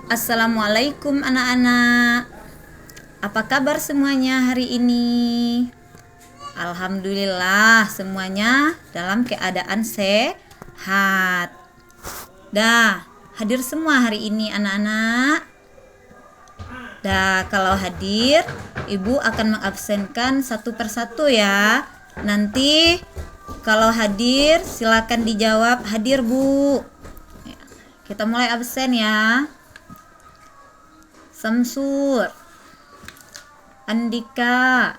Assalamualaikum anak-anak. Apa kabar semuanya hari ini? Alhamdulillah semuanya dalam keadaan sehat. Dah, hadir semua hari ini anak-anak. Dah, kalau hadir, Ibu akan mengabsenkan satu persatu ya. Nanti kalau hadir silakan dijawab hadir Bu. Kita mulai absen ya. Samsur, Andika,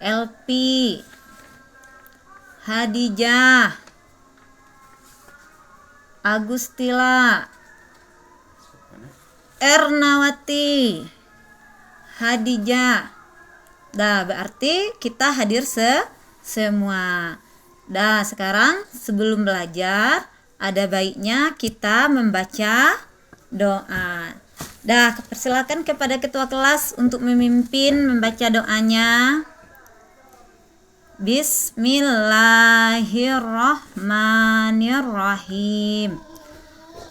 Elpi, Hadijah, Agustila, Ernawati, Hadijah. Dah, berarti kita hadir semua. Dah, sekarang sebelum belajar ada baiknya kita membaca doa. Dah, persilakan kepada ketua kelas untuk memimpin membaca doanya. Bismillahirrahmanirrahim.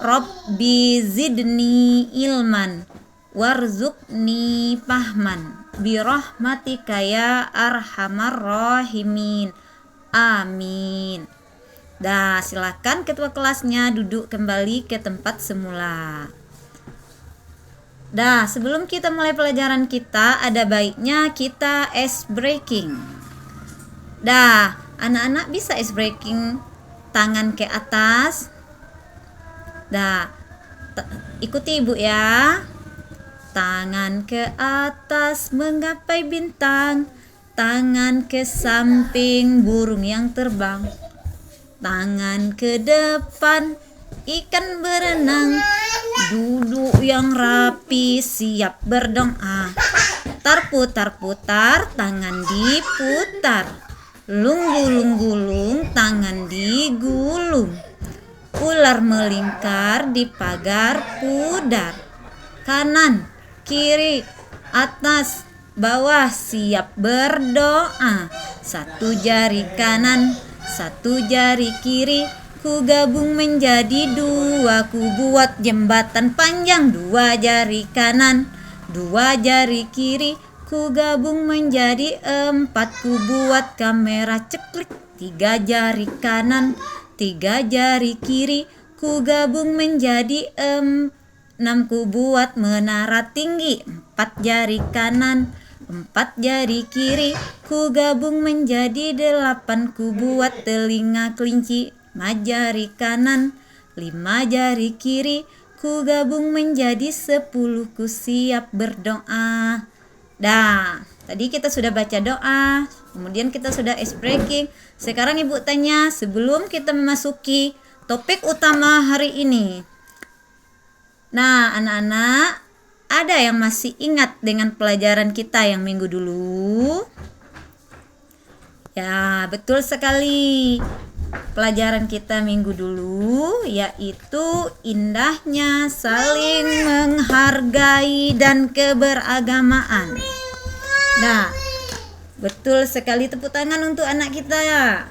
Rabbi zidni ilman warzuqni fahman birahmatika ya arhamar rahimin. Amin. Dah, silakan ketua kelasnya duduk kembali ke tempat semula. Dah, sebelum kita mulai pelajaran kita, ada baiknya kita ice breaking. Dah, anak-anak bisa ice breaking tangan ke atas. Dah, ikuti Ibu ya. Tangan ke atas menggapai bintang, tangan ke samping burung yang terbang, tangan ke depan ikan berenang, duduk yang rapi siap berdoa. Putar-putar tangan diputar, gulung-gulung tangan digulung, ular melingkar di pagar pudar. Kanan, kiri, atas, bawah siap berdoa. Satu jari kanan, satu jari kiri, ku gabung menjadi dua, ku buat jembatan panjang. Dua jari kanan, dua jari kiri, ku gabung menjadi empat, ku buat kamera ceklik. Tiga jari kanan, tiga jari kiri, ku gabung menjadi enam, ku buat menara tinggi. Empat jari kanan, empat jari kiri, ku gabung menjadi delapan, ku buat telinga kelinci. 5 jari kanan, 5 jari kiri, ku gabung menjadi 10, ku siap berdoa. Dah, tadi kita sudah baca doa, kemudian kita sudah ice breaking. Sekarang Ibu tanya sebelum kita memasuki topik utama hari ini. Nah, anak-anak, ada yang masih ingat dengan pelajaran kita yang minggu dulu? Ya, betul sekali. Pelajaran kita minggu dulu yaitu indahnya saling menghargai dan keberagamaan. Nah, betul sekali, tepuk tangan untuk anak kita ya.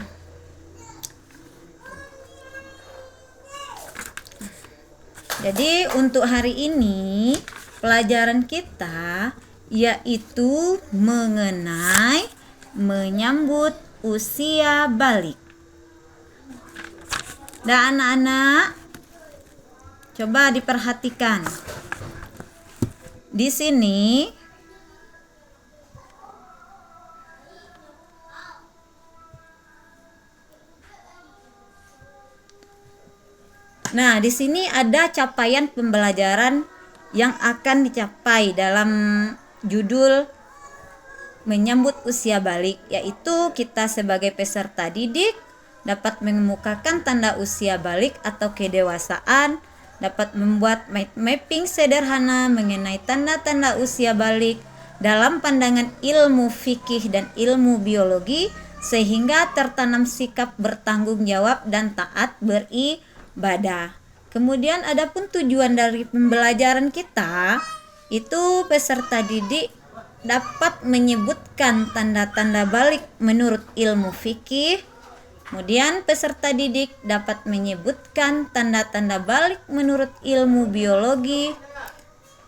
Jadi untuk hari ini pelajaran kita yaitu mengenai menyambut usia balik. Dan anak-anak, coba diperhatikan. Di sini di sini ada capaian pembelajaran yang akan dicapai dalam judul menyambut usia balik, yaitu kita sebagai peserta didik dapat mengemukakan tanda usia balik atau kedewasaan, dapat membuat mind mapping sederhana mengenai tanda-tanda usia balik dalam pandangan ilmu fikih dan ilmu biologi, sehingga tertanam sikap bertanggung jawab dan taat beribadah. Kemudian adapun tujuan dari pembelajaran kita, itu peserta didik dapat menyebutkan tanda-tanda balik menurut ilmu fikih, Kemudian peserta didik dapat menyebutkan tanda-tanda balik menurut ilmu biologi.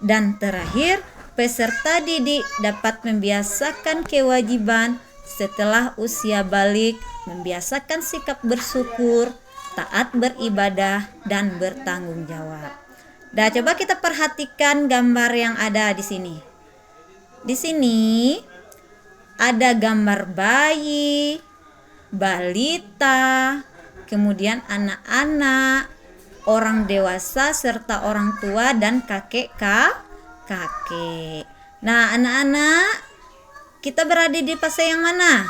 Dan terakhir, peserta didik dapat membiasakan kewajiban setelah usia balik, membiasakan sikap bersyukur, taat beribadah, dan bertanggung jawab. Nah, coba kita perhatikan gambar yang ada di sini. Di sini ada gambar bayi, balita, kemudian anak-anak, orang dewasa serta orang tua dan kakek. Nah, anak-anak, kita berada di fase yang mana?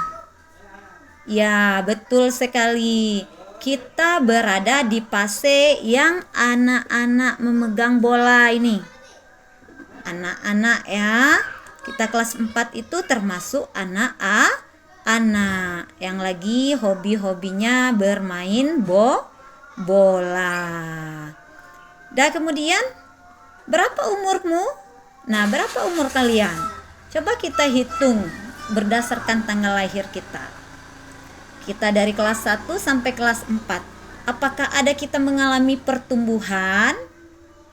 Ya, betul sekali. Kita berada di fase yang anak-anak memegang bola ini. Anak-anak ya. Kita kelas 4 itu termasuk anak yang lagi hobi-hobinya bermain bola. Dan kemudian berapa umurmu? Nah, berapa umur kalian? Coba kita hitung berdasarkan tanggal lahir kita. Kita dari kelas 1 sampai kelas 4. Apakah ada kita mengalami pertumbuhan?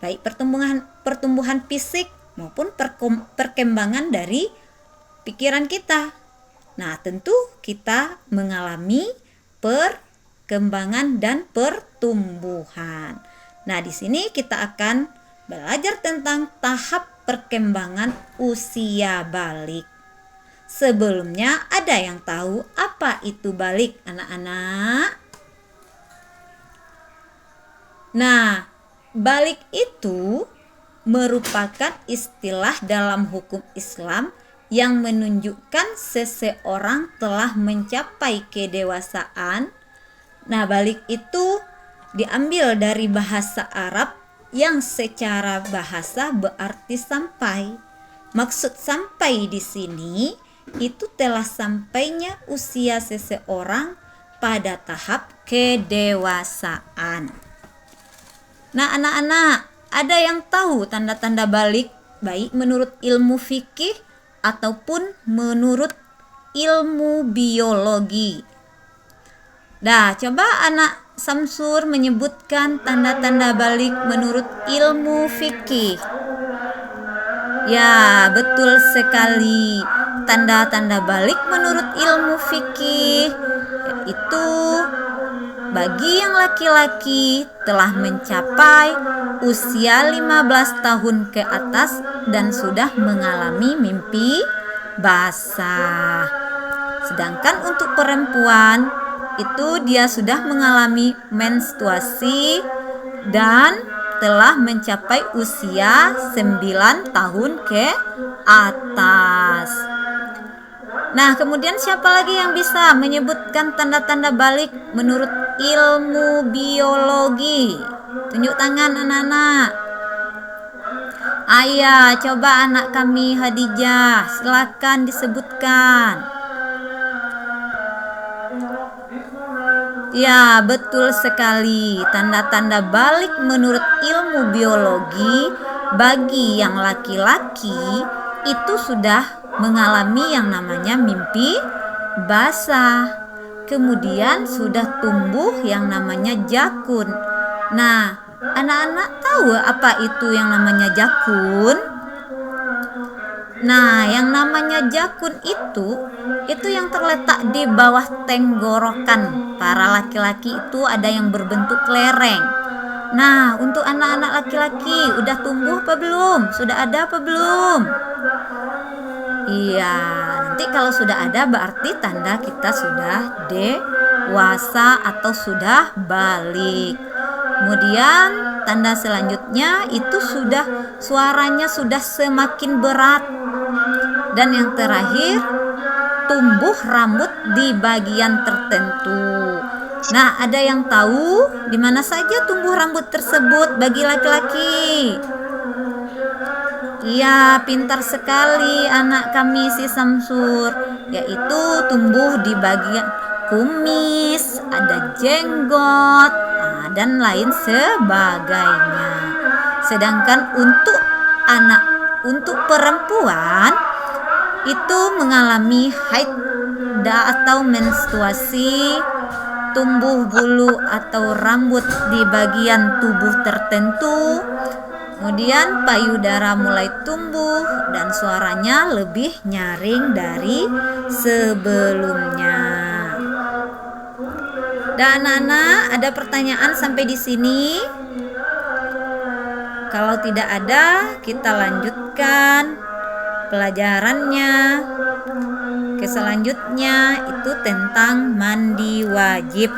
Baik pertumbuhan fisik maupun perkembangan dari pikiran kita. Nah, tentu kita mengalami perkembangan dan pertumbuhan. Nah, di sini kita akan belajar tentang tahap perkembangan usia balik. Sebelumnya, ada yang tahu apa itu balik, anak-anak? Nah, balik itu merupakan istilah dalam hukum Islam yang menunjukkan seseorang telah mencapai kedewasaan. Nah, balik itu diambil dari bahasa Arab yang secara bahasa berarti sampai. Maksud sampai di sini itu telah sampainya usia seseorang pada tahap kedewasaan. Nah, anak-anak, ada yang tahu tanda-tanda balik baik menurut ilmu fikih ataupun menurut ilmu biologi? Nah, coba anak Samsur menyebutkan tanda-tanda balik menurut ilmu fikih. Ya, betul sekali. Tanda-tanda balik menurut ilmu fikih yaitu bagi yang laki-laki telah mencapai usia 15 tahun ke atas dan sudah mengalami mimpi basah. Sedangkan untuk perempuan itu dia sudah mengalami menstruasi dan telah mencapai usia 9 tahun ke atas. Nah, kemudian siapa lagi yang bisa menyebutkan tanda-tanda balik menurut ilmu biologi? Tunjuk tangan anak-anak. Ayah, coba anak kami Hadijah, silakan disebutkan. Ya, betul sekali. Tanda-tanda balik menurut ilmu biologi bagi yang laki-laki itu sudah mengalami yang namanya mimpi basah. Kemudian sudah tumbuh yang namanya jakun. Nah, anak-anak tahu apa itu yang namanya jakun? Nah, yang namanya jakun itu yang terletak di bawah tenggorokan. Para laki-laki itu ada yang berbentuk lereng. Nah, untuk anak-anak laki-laki udah tumbuh apa belum? Sudah ada apa belum? Iya, nanti kalau sudah ada berarti tanda kita sudah dewasa atau sudah balik. Kemudian tanda selanjutnya itu sudah suaranya sudah semakin berat. Dan yang terakhir, tumbuh rambut di bagian tertentu. Nah, ada yang tahu di mana saja tumbuh rambut tersebut bagi laki-laki? Iya, pintar sekali anak kami si Samsur, yaitu tumbuh di bagian kumis, ada jenggot, dan lain sebagainya. Sedangkan untuk perempuan itu mengalami haid atau menstruasi tumbuh bulu atau rambut di bagian tubuh tertentu. Kemudian payudara mulai tumbuh dan suaranya lebih nyaring dari sebelumnya. Dan anak-anak, ada pertanyaan sampai di sini? Kalau tidak ada, kita lanjutkan pelajarannya. Selanjutnya itu tentang mandi wajib.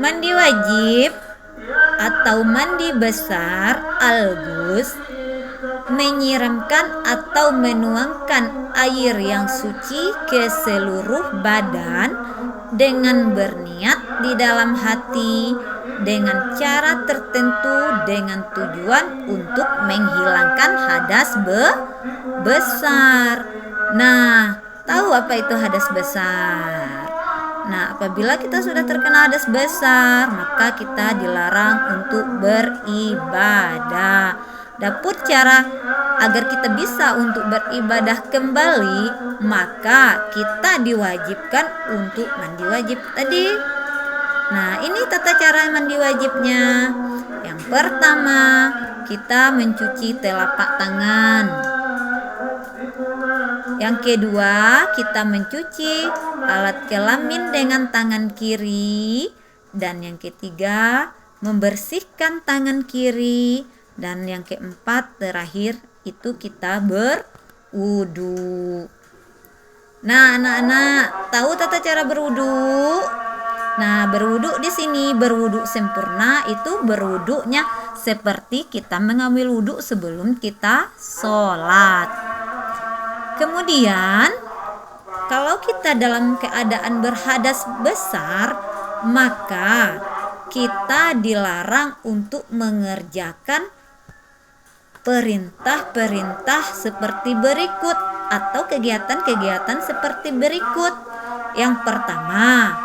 Mandi wajib atau mandi besar al-ghusl menyiramkan atau menuangkan air yang suci ke seluruh badan dengan berniat di dalam hati dengan cara tertentu dengan tujuan untuk menghilangkan hadas besar. Nah, tahu apa itu hadas besar? Nah, apabila kita sudah terkena hadas besar, maka kita dilarang untuk beribadah. Dapur cara agar kita bisa untuk beribadah kembali, maka kita diwajibkan untuk mandi wajib tadi. Nah, ini tata cara mandi wajibnya. Yang pertama, kita mencuci telapak tangan. Yang kedua, kita mencuci alat kelamin dengan tangan kiri. Dan yang ketiga, membersihkan tangan kiri. Dan yang keempat, terakhir itu kita berwudu. Nah, anak-anak, tahu tata cara berwudu? Nah, berwudu di sini, berwudu sempurna itu berwudunya seperti kita mengambil wudu sebelum kita sholat. Kemudian, kalau kita dalam keadaan berhadas besar, maka kita dilarang untuk mengerjakan perintah-perintah seperti berikut atau kegiatan-kegiatan seperti berikut. Yang pertama,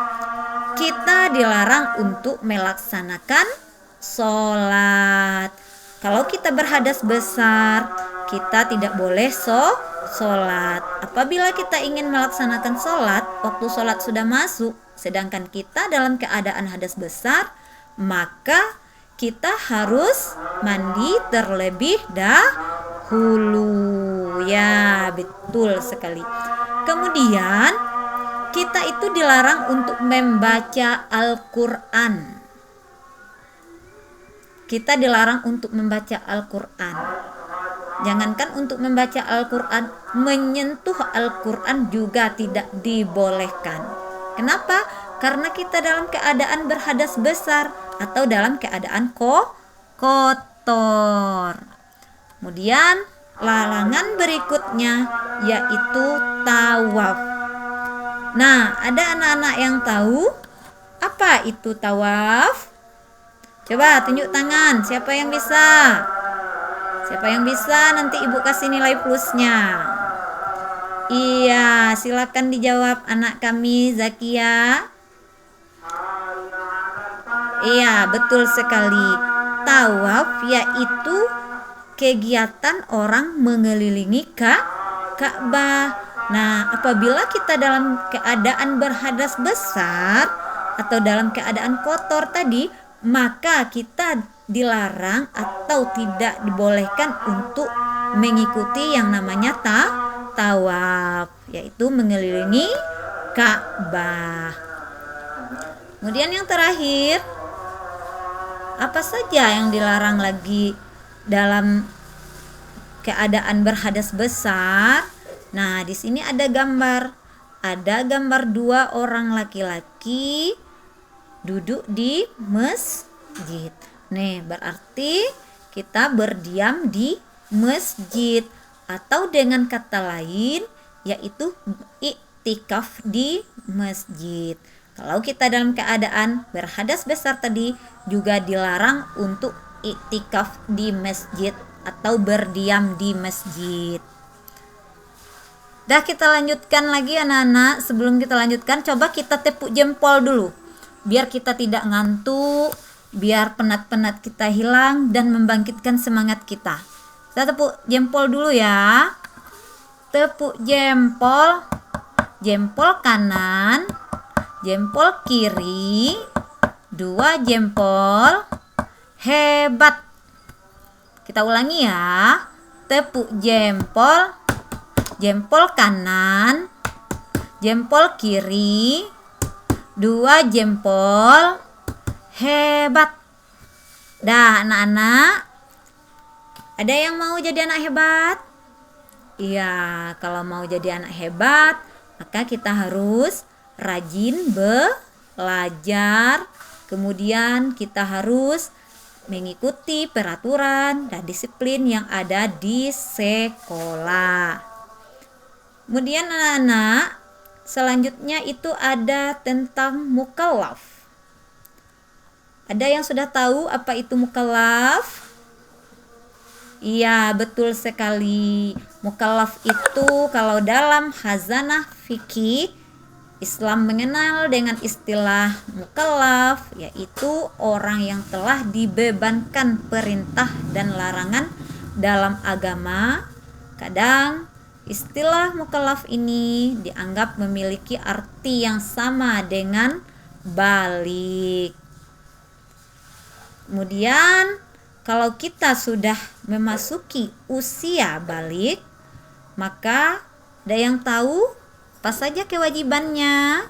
kita dilarang untuk melaksanakan sholat. Kalau kita berhadas besar, kita tidak boleh sholat. Apabila kita ingin melaksanakan sholat, waktu sholat sudah masuk, sedangkan kita dalam keadaan hadas besar, maka kita harus mandi terlebih dahulu. Ya, betul sekali. Kemudian kita itu dilarang untuk membaca Al-Quran. Kita dilarang untuk membaca Al-Quran. Jangankan untuk membaca Al-Quran, menyentuh Al-Quran juga tidak dibolehkan. Kenapa? Karena kita dalam keadaan berhadas besar atau dalam keadaan kotor. Kemudian larangan berikutnya yaitu tawaf. Nah, ada anak-anak yang tahu apa itu tawaf? Coba tunjuk tangan, siapa yang bisa? Siapa yang bisa, nanti ibu kasih nilai plusnya. Iya, silakan dijawab anak kami, Zakia. Iya, betul sekali. Tawaf yaitu kegiatan orang mengelilingi Ka'bah. Nah, apabila kita dalam keadaan berhadas besar atau dalam keadaan kotor tadi, maka kita dilarang atau tidak dibolehkan untuk mengikuti yang namanya tawaf, yaitu mengelilingi Ka'bah. Kemudian yang terakhir, apa saja yang dilarang lagi dalam keadaan berhadas besar? Nah, di sini ada gambar. Ada gambar 2 orang laki-laki duduk di masjid. Nih, berarti kita berdiam di masjid, atau dengan kata lain yaitu iktikaf di masjid. Kalau kita dalam keadaan berhadas besar tadi, juga dilarang untuk iktikaf di masjid atau berdiam di masjid. Dah, kita lanjutkan lagi anak-anak. Sebelum kita lanjutkan, coba kita tepuk jempol dulu, biar kita tidak ngantuk, biar penat-penat kita hilang dan membangkitkan semangat kita. Kita tepuk jempol dulu ya. Tepuk jempol. jempol kanan, jempol kiri, 2 jempol, hebat. Kita ulangi ya. Tepuk jempol, jempol kanan, jempol kiri, 2 jempol, hebat. Dah anak-anak, ada yang mau jadi anak hebat? Iya, kalau mau jadi anak hebat, maka kita harus rajin belajar. Kemudian kita harus mengikuti peraturan dan disiplin yang ada di sekolah. Kemudian anak-anak, selanjutnya itu ada tentang mukallaf. Ada yang sudah tahu apa itu mukallaf? Iya, betul sekali. Mukallaf itu kalau dalam khazanah fikih Islam mengenal dengan istilah mukallaf, yaitu orang yang telah dibebankan perintah dan larangan dalam agama. Kadang istilah mukallaf ini dianggap memiliki arti yang sama dengan balik. Kemudian kalau kita sudah memasuki usia balik, maka ada yang tahu apa saja kewajibannya?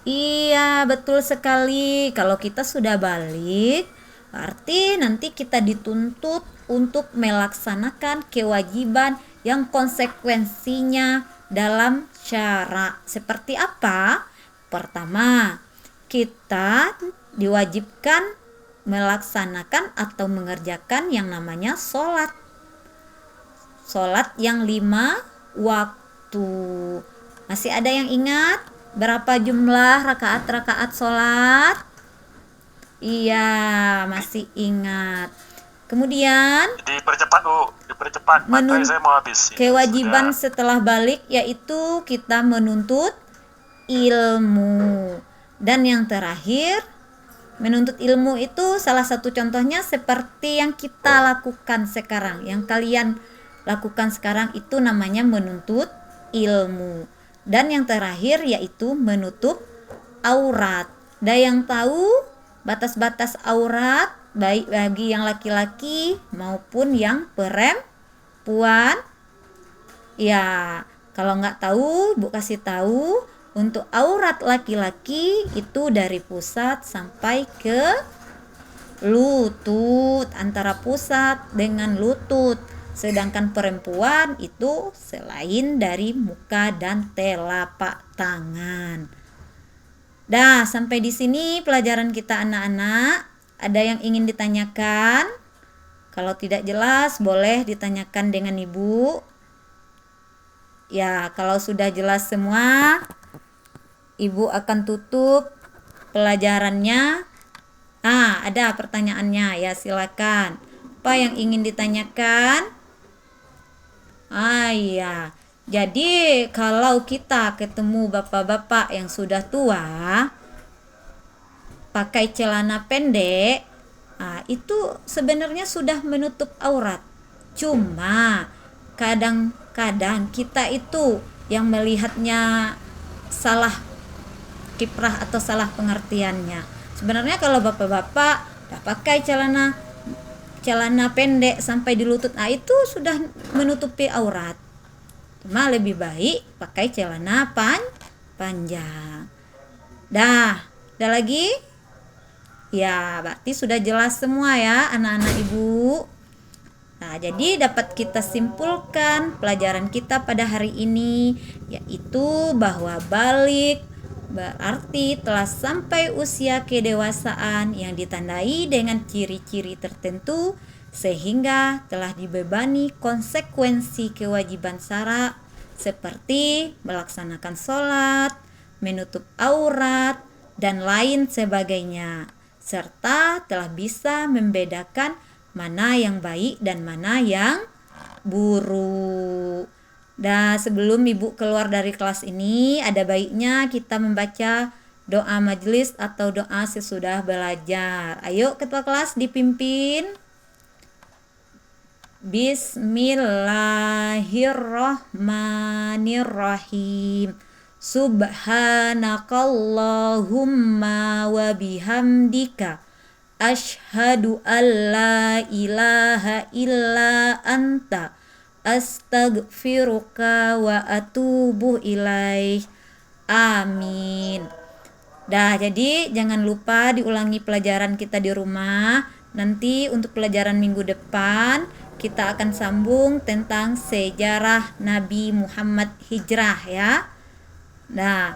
Iya, betul sekali. Kalau kita sudah balik, berarti nanti kita dituntut untuk melaksanakan kewajiban yang konsekuensinya dalam syara. Seperti apa? Pertama, kita diwajibkan melaksanakan atau mengerjakan yang namanya sholat. Sholat yang 5 waktu. Masih ada yang ingat berapa jumlah rakaat-rakaat sholat? Iya, masih ingat. Kemudian dipercepat Bu, dipercepat. Materi saya mau habis. Kewajiban setelah balik yaitu kita menuntut ilmu. Dan yang terakhir, menuntut ilmu itu salah satu contohnya seperti yang kita lakukan sekarang. Yang kalian lakukan sekarang itu namanya menuntut ilmu. Dan yang terakhir yaitu menutup aurat. Ada yang tahu batas-batas aurat baik bagi yang laki-laki maupun yang perempuan? Ya, kalau nggak tahu, Bu kasih tahu. Untuk aurat laki-laki itu dari pusat sampai ke lutut, antara pusat dengan lutut. Sedangkan perempuan itu selain dari muka dan telapak tangan. Dah, sampai di sini pelajaran kita anak-anak. Ada yang ingin ditanyakan? Kalau tidak jelas boleh ditanyakan dengan Ibu. Ya, kalau sudah jelas semua, Ibu akan tutup pelajarannya. Ada pertanyaannya ya, silakan. Apa yang ingin ditanyakan? Iya. Jadi kalau kita ketemu bapak-bapak yang sudah tua pakai celana pendek, itu sebenarnya sudah menutup aurat. Cuma kadang-kadang kita itu yang melihatnya salah kiprah atau salah pengertiannya. Sebenarnya kalau bapak-bapak udah pakai celana pendek sampai di lutut, itu sudah menutupi aurat. Cuma lebih baik pakai celana panjang. Dah, ada lagi? Ya, berarti sudah jelas semua ya anak-anak Ibu. Nah, jadi dapat kita simpulkan pelajaran kita pada hari ini, yaitu bahwa balik berarti telah sampai usia kedewasaan yang ditandai dengan ciri-ciri tertentu sehingga telah dibebani konsekuensi kewajiban syara seperti melaksanakan sholat, menutup aurat, dan lain sebagainya, serta telah bisa membedakan mana yang baik dan mana yang buruk. Dan sebelum Ibu keluar dari kelas ini, ada baiknya kita membaca doa majelis atau doa sesudah belajar. Ayo ketua kelas dipimpin. Bismillahirrahmanirrahim. Subhanakallahumma wa bihamdika asyhadu an la ilaha illa anta astaghfiruka wa atubu ilaih. Amin. Dah, jadi jangan lupa diulangi pelajaran kita di rumah. Nanti untuk pelajaran minggu depan kita akan sambung tentang sejarah Nabi Muhammad hijrah ya. Nah,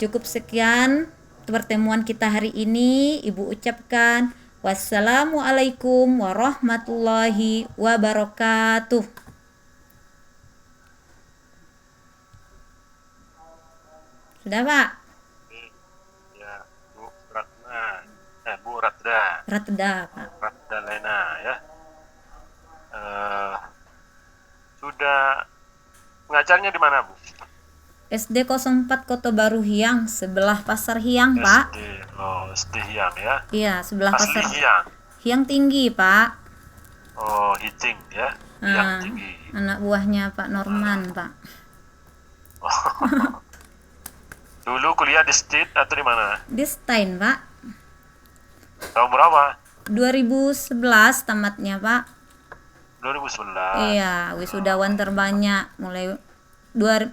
cukup sekian pertemuan kita hari ini. Ibu ucapkan wassalamualaikum warahmatullahi wabarakatuh. Sudah, Pak? Ya, Bu Ratna. Bu Ratda. Ratda, Pak. Ratda Lena ya. Sudah mengajarnya di mana, Bu? SD 04 Kota Baru Hiang, sebelah Pasar Hiang, Pak. SD Hiang ya. Iya, sebelah Asli Pasar Hiang. Hiang Tinggi, Pak. Oh, Hiting ya. Hiang Nah, tinggi. anak buahnya Pak Norman, Pak. Dulu kuliah di State atau di mana? Di Stein, Pak. Tahun berapa? 2011 tamatnya, Pak. 2011. Iya, wisudawan terbanyak mulai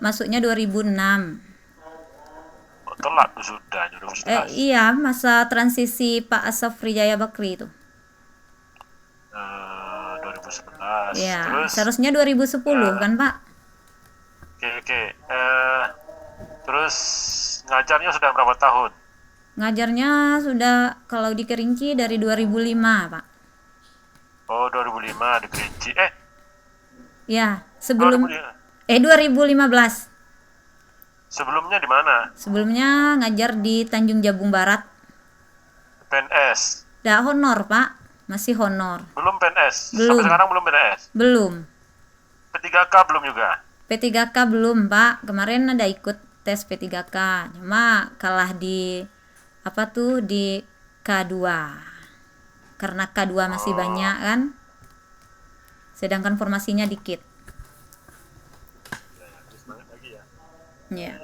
masuknya 2006. Oh, telat tuh sudah 2011. Iya, masa transisi Pak Asaf Rijaya Bakri itu. 2011. Iya, Terus seharusnya 2010 kan, Pak? oke. Terus ngajarnya sudah berapa tahun? Ngajarnya sudah kalau di Kerinci dari 2005, Pak. Oh, 2005 di Kerinci. Ya, sebelum 2005. 2015. Sebelumnya di mana? Sebelumnya ngajar di Tanjung Jabung Barat. PNS. Dah honor, Pak. Masih honor. Belum PNS. Belum. Sampai sekarang belum PNS. Belum. P3K belum juga. P3K belum, Pak. Kemarin ada ikut tes P3K. Cuma kalah di di K2. Karena K2 masih banyak kan. Sedangkan formasinya dikit. Semangat lagi ya. Ya.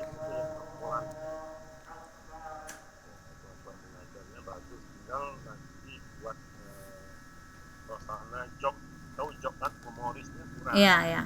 Pengajarnya bagus, tinggal nanti buat suasana job, tahu job kan humorisnya kurang. Iya, ya.